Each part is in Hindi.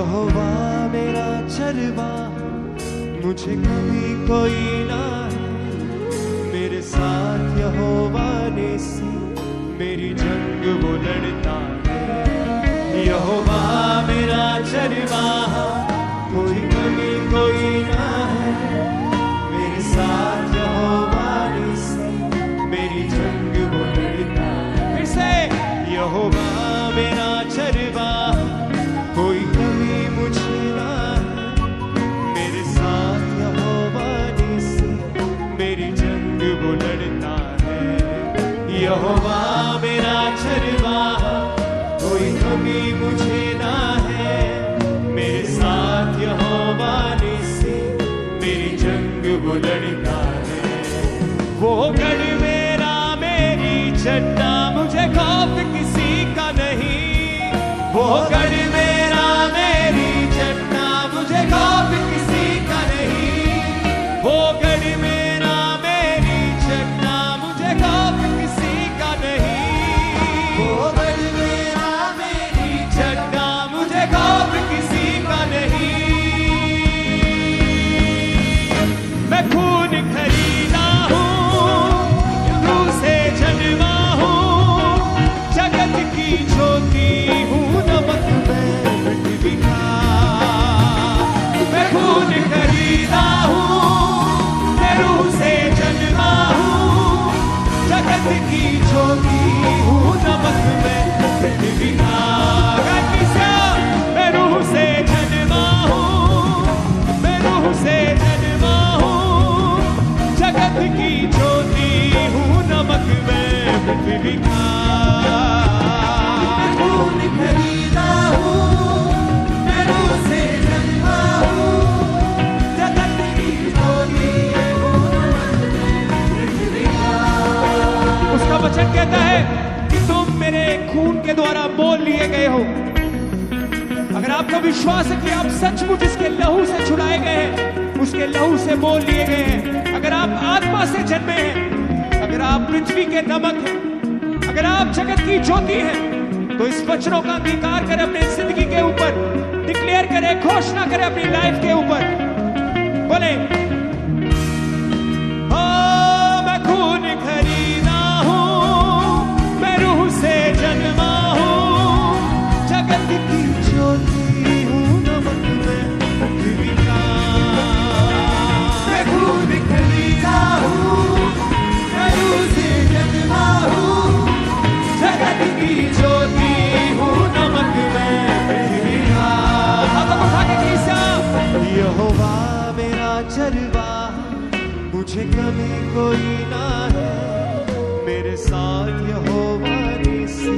यहोवा मेरा चरवाहा, मुझे कभी कोई ना है। मेरे साथ यहोवा नेसी, मेरी जंग वो लड़ता है। यहोवा मेरा चरवाहा, कोई कभी कोई ना है। मेरे साथ यहोवा नेसी, मेरी जंग वो लड़ता है। फिर से यहोवा मेरा चरवाहा, कोई कभी मुझे ना है। मेरे साथ यहोवा नेसी, मेरी जंग वो लड़ता है। यहोवा मेरा चरवाहा, कोई कभी मुझे ना है। मेरे साथ यहोवा नेसी, मेरी जंग वो लड़ता है। वो गढ़ मेरा मेरी चट्टा, मुझे खौफ किसी का नहीं। वो गढ़ मेरा मेरी चट्टा, मुझे खौफ किसी का नहीं। वो गढ़ मेरा मेरी चट्टा, मुझे खौफ किसी का नहीं। वो गढ़ मेरा मेरी चट्टा, मुझे खौफ किसी का नहीं। मैं खून खरीदा हूँ, रूह से जन्मा हूँ, जगत की ज्योति हूँ, नमक में पृथ्वी का। मैं खून खरीदा हूँ, मैं रूह से जन्मा हूँ, जगत की ज्योति हूँ, नमक में पृथ्वी का। मैं रूह से जन्मा हूँ, मैं रूह से जन्मा हूँ, जगत की ज्योति हूँ, नमक में पृथ्वी का। खून खरीदा हूँ, मैं रूह से जन्मा हूँ, जगत की ज्योति हूँ, नमक में पृथ्वी का। उसका वचन कहता है कि तुम मेरे खून के द्वारा मोल लिए गए हो। अगर आपको विश्वास है कि आप सचमुच इसके लहू से छुड़ाए गए हैं, उसके लहू से मोल लिए गए हैं, अगर आप आत्मा से जन्मे हैं, अगर आप पृथ्वी के नमक हैं, अगर आप जगत की ज्योति हैं, तो इस वचनों का अंगीकार करें अपनी जिंदगी के ऊपर, डिक्लेयर करें, घोषणा करें अपनी लाइफ के ऊपर। बोले, मैं खून खरीदा हूँ, मैं रूह से जन्मा हूँ, जगत की ज्योति हूँ, नमक में पृथ्वी का। मैं खून खरीदा हूँ, मैं रूह से जन्मा हूँ, जगत की ज्योति हूँ, नमक में पृथ्वी का। हाथों को उठा के कीसा। यहोवा मेरा चरवाहा, मुझे कभी कोई ना है। मेरे साथ यहोवा नेसी,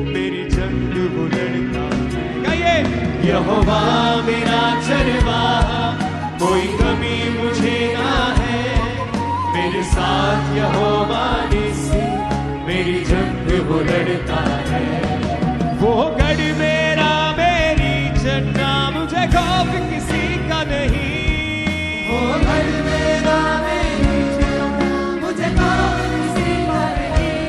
मेरी जंग वो लड़ता है। गाइए, यहोवा मेरा चरवाहा, कोई कभी मुझे ना है। मेरे साथ यहोवा नेसी, मेरी जंग वो लड़ता है। वो गढ़ मेरा मेरी चट्टा, मुझे खौफ किसी का नहीं। वो गढ़ मेरा मेरी चट्टा, मुझे खौफ किसी का नहीं।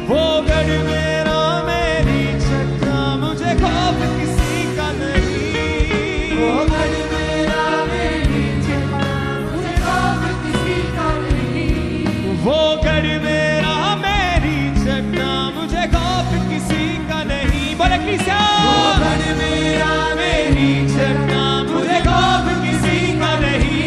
वो गढ़ मेरा मेरी चट्टा, मुझे खौफ किसी का नहीं। वो गढ़ मेरा मेरी चट्टा, मुझे खौफ किसी का नहीं। वो गढ़ मेरा मेरी चट्टा, मुझे खौफ किसी का नहीं। बोले किसा। वो गढ़ मेरा मेरी चट्टा, मुझे खौफ किसी का नहीं।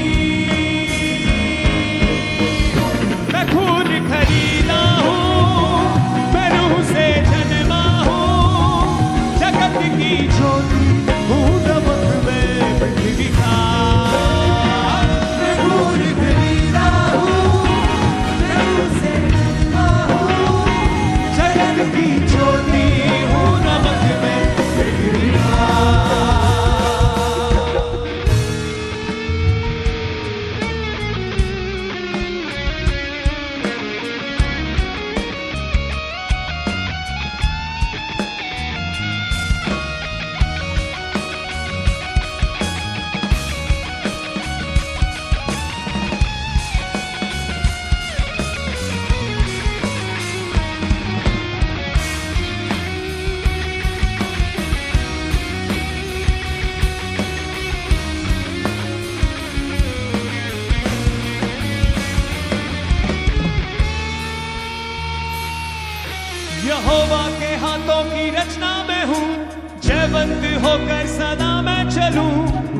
होकर सदा मैं चलूं,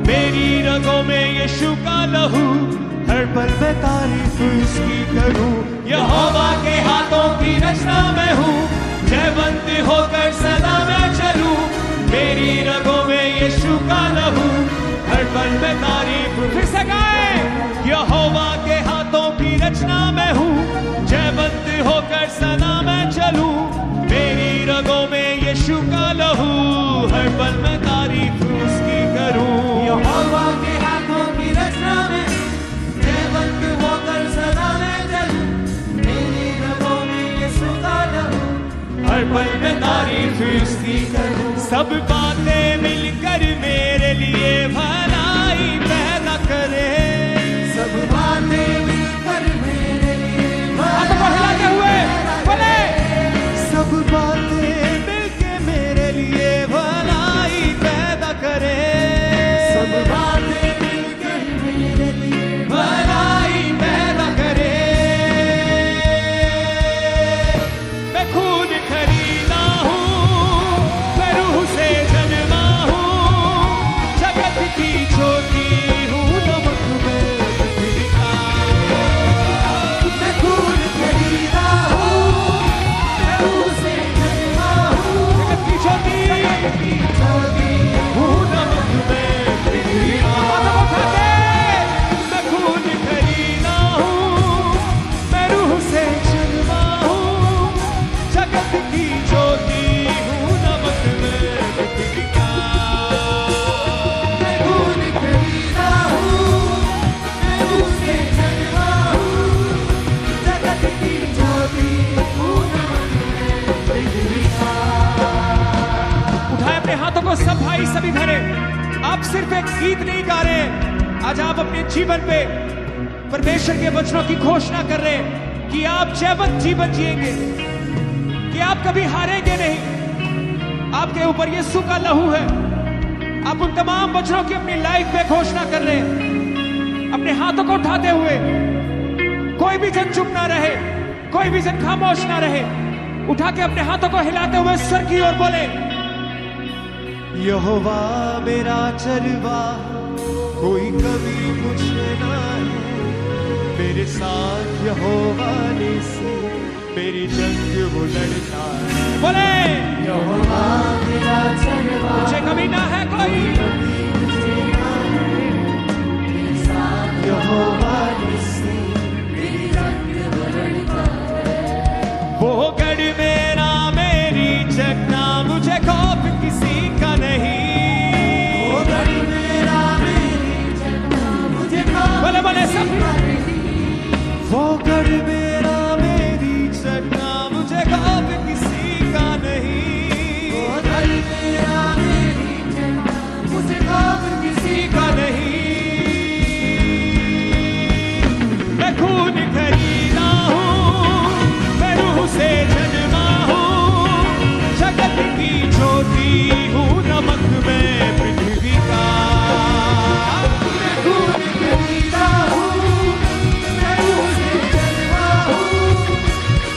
मेरी रगों में यीशु का लहू, हर पल मैं तारीफ उसकी करूं। यहोवा के हाथों की रचना मैं हूँ, जयवंत होकर सदा मैं चलूं, मेरी रगों में यीशु का लहू, हर पल में तारीफ। फिर से गाएं, यहोवा के हाथों की रचना मैं हूँ, जयवंत होकर सदा मैं चलूं, मेरी रगों में यीशु का लहू, हर पल में तारीफ उसकी करूं। यहोवा के हाथों की रचना में, जयवंत होकर सदा मैं चलूं, मेरी रगों में यीशु का लहू, हर पल में तारीफ उसकी करूं। सब बातें मिलकर मेरे लिए भलाई पैदा करे, सब बातें मिलकर मेरे लिए हाथों को हिलाते हुए बोले, सब बातें मिलके मेरे लिए भलाई पैदा करे, सब बातें मिलकर मेरे लिए भलाई पैदा करे। मैं खून खरीदा हूँ, मैं रूह से जन्मा हूँ, जगत की ज्योति हूँ, नमक में पृथ्वी का। मैं खून खरीदा हूँ, मैं रूह से जन्मा हूँ, जगत की ज्योति हूँ, नमक में पृथ्वी का। हाथों को उठा के, मैं खून खरीदा हूँ, मैं रूह से जन्मा हूँ, जगत की ज्योति हूँ, नमक में पृथ्वी का। मैं खून खरीदा हूँ, मैं रूह से जन्मा हूँ, जगत की ज्योति हूँ, नमक में पृथ्वी का। उठाए अपने हाथों को सब भाई सभी घरे। आप सिर्फ एक गीत नहीं गा रहे, आज आप अपने जीवन पे परमेश्वर के वचनों की घोषणा कर रहे हैं कि आप जयवंत जीवन जिएंगे, कि आप कभी हारेंगे नहीं। आपके ऊपर यीशु का लहू है। आप उन तमाम वचनों की अपनी लाइफ में घोषणा कर रहे हैं, अपने हाथों को उठाते हुए। कोई भी जन चुप ना रहे, कोई भी जन खामोश ना रहे। उठा के अपने हाथों को हिलाते हुए स्वर की ओर बोले, यहोवा मेरा चरवा, कोई कभी मुझे ना है, मेरे साथ यहोवा ने से मेरी जंग वो लड़ता है। बोले यहोवा मेरा चरवा, मुझे कभी ना है कोई, यहोवा ने से मेरी जंग वो लड़ता है। वो गढ़ मेरा मेरी जगना, मुझे खौफ किसी का नहीं। वो गढ़ मेरा मेरी जगना, मुझे खौफ बोले बोले सब, वो गढ़ मेरा मेरी जगना, मुझे खौफ किसी का नहीं। वो गढ़ मेरा मेरी जगना, मुझे खौफ किसी का नहीं। मैं खून खरीदा हूँ, मैं रूह से जन्मा हूँ, जगत की ज्योति हूँ, नमक में पृथ्वी का। मैं खून खरीदा हूँ, मैं रूह से जन्मा हूँ,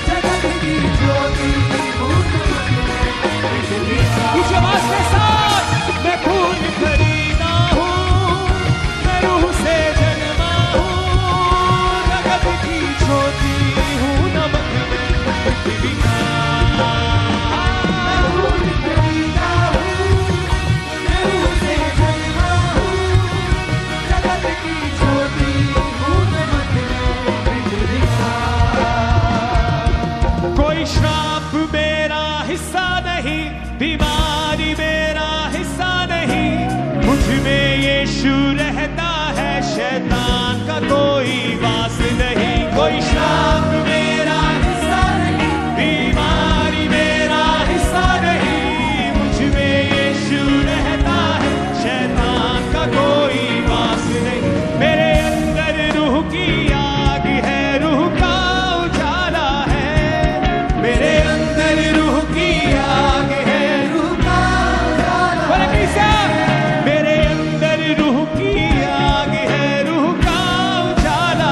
जगत की ज्योति हूँ, नमक में पृथ्वी का। इस आवाज के साथ, मैं खून खरीदा हूँ, मैं रूह से जन्मा हूँ, जगत की ज्योति हूँ, नमक में पृथ्वी का। मैं खून खरीदा हूँ, मैं रूह से जन्मा हूँ, जगत की ज्योति हूँ, नमक में पृथ्वी का। कोई श्राप मेरा हिस्सा नहीं, बीमारी मेरा हिस्सा नहीं, मुझ में यीशु रहता है, शैतान का कोई वास नहीं। कोई श्राप मेरा हिस्सा नहीं, बीमारी मेरा हिस्सा नहीं, मुझ में यीशु रहता है, शैतान का कोई वास नहीं। मेरे अंदर रूह की आग है, रूह का उजाला है, मेरे अंदर रूह की आग है, रूह का उजाला बोले कैसा? मेरे अंदर रूह की आग है, रूह का उजाला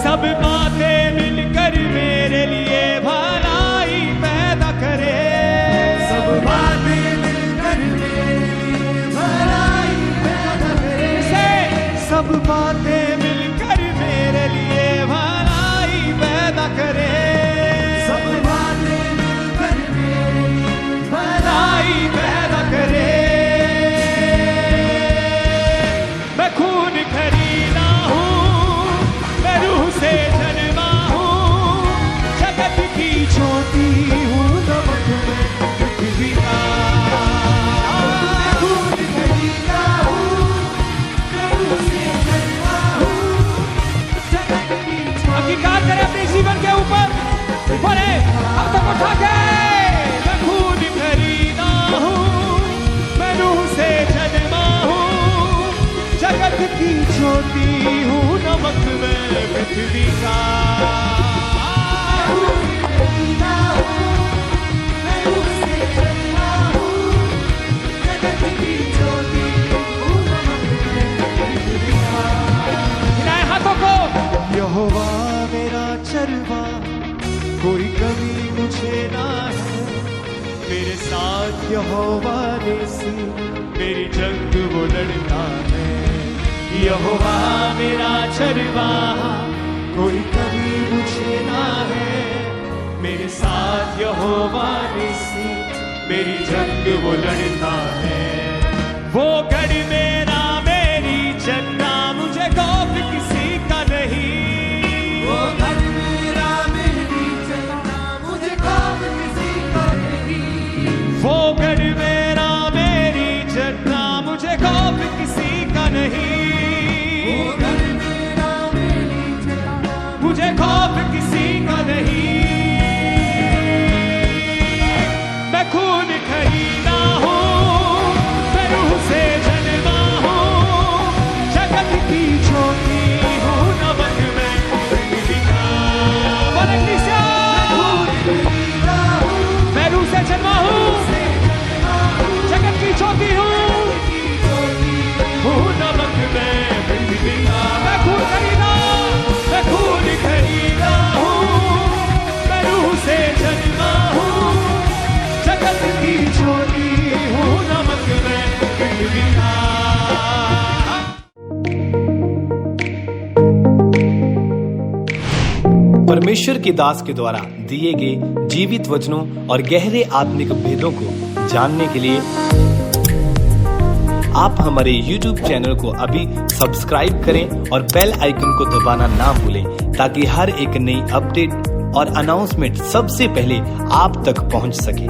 सब बातें मिलकर मेरे लिए भलाई पैदा करे, सब बातें मिलकर मेरे लिए भलाई पैदा करे, सब बातें मिलकर मेरे लिए भलाई पैदा करे, सब बातें मिलकर मेरे लिए भलाई पैदा करे। मैं खून खरीदा हूँ, मैं रूह से जन्मा हूँ, जगत की ज्योति हूँ, नमक में पृथ्वी का। मैं खून खरीदा हूँ, मैं रूह से जन्मा हूँ, जगत की हकीकत करें अपने जीवन के ऊपर, बोले अब तक उठा के। मैं खून खरीदा हूँ, मैं रूह से जन्मा हूँ, जगत की ज्योति हूँ, नमक में पृथ्वी का। खरीदा हूँ, मैं रूह से जन्मा हूँ, जगत की ज्योति हूँ, नमक में पृथ्वी का। हिलाए हाथों को। यहोवा मेरा चरवा, कोई कमी मुझे ना है, मेरे साथ यहोवा नेसी, मेरी जंग वो लड़ता है। यहोवा मेरा चरवा, कोई कमी मुझे ना है, मेरे साथ यहोवा नेसी, मेरी जंग वो लड़ता है। वो गढ़ मेरा मेरी जन्ना, मुझे खौफ किसी का नहीं। वो घर मेरा मेरी चलना, मुझे खौफ किसी का नहीं। वो गढ़ मेरा मेरी जन्ना, मुझे खौफ किसी का नहीं। वो घर मेरा मेरी चलना, मुझे खौफ किसी का नहीं। मैं खून खरीदा हूँ, मैं रूह से जन्मा हूँ, जगत की ज्योति हूँ, नमक में पृथ्वी का। बोले कलीसिया। खरीदा हूँ, मैं रूह से जन्मा हूँ, जगत की ज्योति हूँ, नमक में पृथ्वी का। मैं खून खरीदा, मैं खून खरीदा हूँ, मैं रूह से जन्मा हूँ, जगत की ज्योति हूँ, नमक में पृथ्वी का। परमेश्वर के दास के द्वारा दिए गए जीवित वचनों और गहरे आत्मिक भेदों को जानने के लिए आप हमारे YouTube चैनल को अभी सब्सक्राइब करें और बेल आइकन को दबाना ना भूलें, ताकि हर एक नई अपडेट और अनाउंसमेंट सबसे पहले आप तक पहुंच सके।